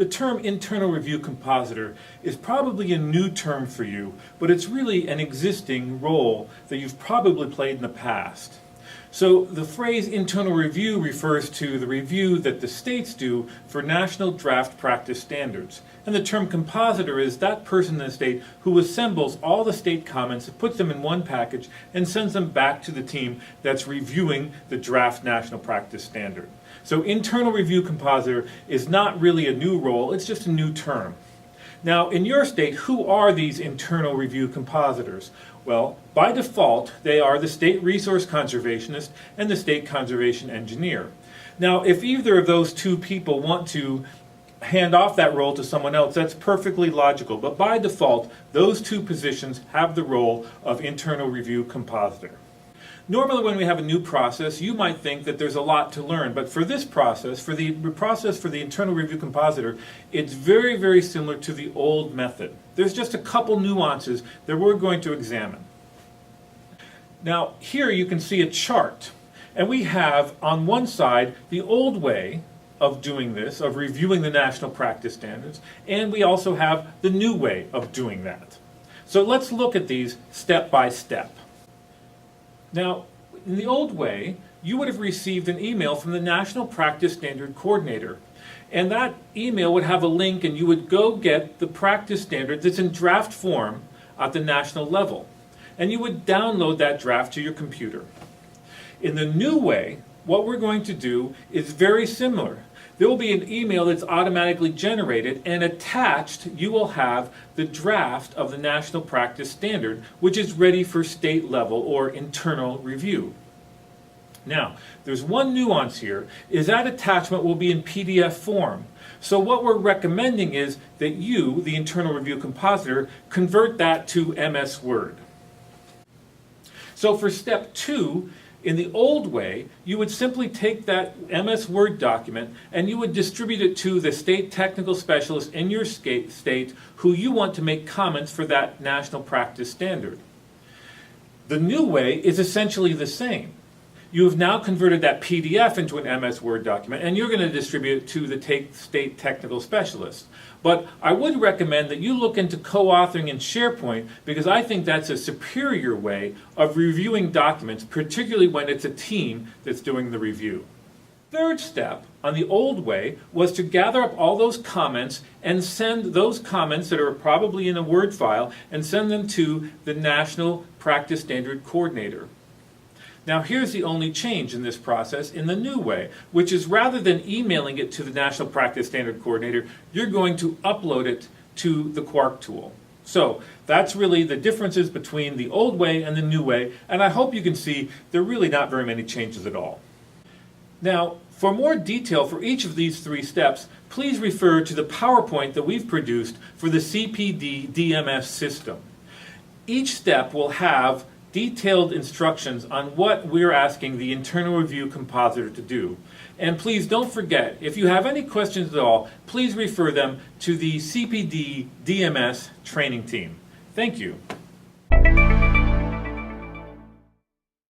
The term internal review compositor is probably a new term for you, but it's really an existing role that you've probably played in the past. So the phrase internal review refers to the review that the states do for national draft practice standards. And the term compositor is that person in the state who assembles all the state comments, puts them in one package, and sends them back to the team that's reviewing the draft national practice standard. So internal review compositor is not really a new role, it's just a new term. Now, in your state, who are these internal review compositors? Well, by default, they are the state resource conservationist and the state conservation engineer. Now, if either of those two people want to hand off that role to someone else, that's perfectly logical. But by default, those two positions have the role of internal review compositor. Normally when we have a new process, you might think that there's a lot to learn, but for this process, for the internal review compositor, it's very, very similar to the old method. There's just a couple nuances that we're going to examine. Now, here you can see a chart, and we have on one side the old way of doing this, of reviewing the national practice standards, and we also have the new way of doing that. So let's look at these step by step. Now, in the old way, you would have received an email from the National Practice Standard Coordinator. And that email would have a link and you would go get the practice standard that's in draft form at the national level. And you would download that draft to your computer. In the new way, what we're going to do is very similar. There will be an email that's automatically generated, and attached you will have the draft of the National Practice Standard, which is ready for state level or internal review. Now, there's one nuance here, is that attachment will be in PDF form. So what we're recommending is that you, the internal review compositor, convert that to MS Word. So for step 2, in the old way, you would simply take that MS Word document and you would distribute it to the state technical specialist in your state who you want to make comments for that national practice standard. The new way is essentially the same. You have now converted that PDF into an MS Word document and you're going to distribute it to the state technical specialist. But I would recommend that you look into co-authoring in SharePoint because I think that's a superior way of reviewing documents, particularly when it's a team that's doing the review. Third step on the old way was to gather up all those comments and send those comments that are probably in a Word file and send them to the National Practice Standard Coordinator. Now here's the only change in this process in the new way, which is rather than emailing it to the National Practice Standard Coordinator, you're going to upload it to the Quark tool. So that's really the differences between the old way and the new way, and I hope you can see there are really not very many changes at all. Now, for more detail for each of these 3 steps, please refer to the PowerPoint that we've produced for the CPD DMS system. Each step will have detailed instructions on what we're asking the internal review compositor to do. And please don't forget, if you have any questions at all, please refer them to the CPD DMS training team. Thank you.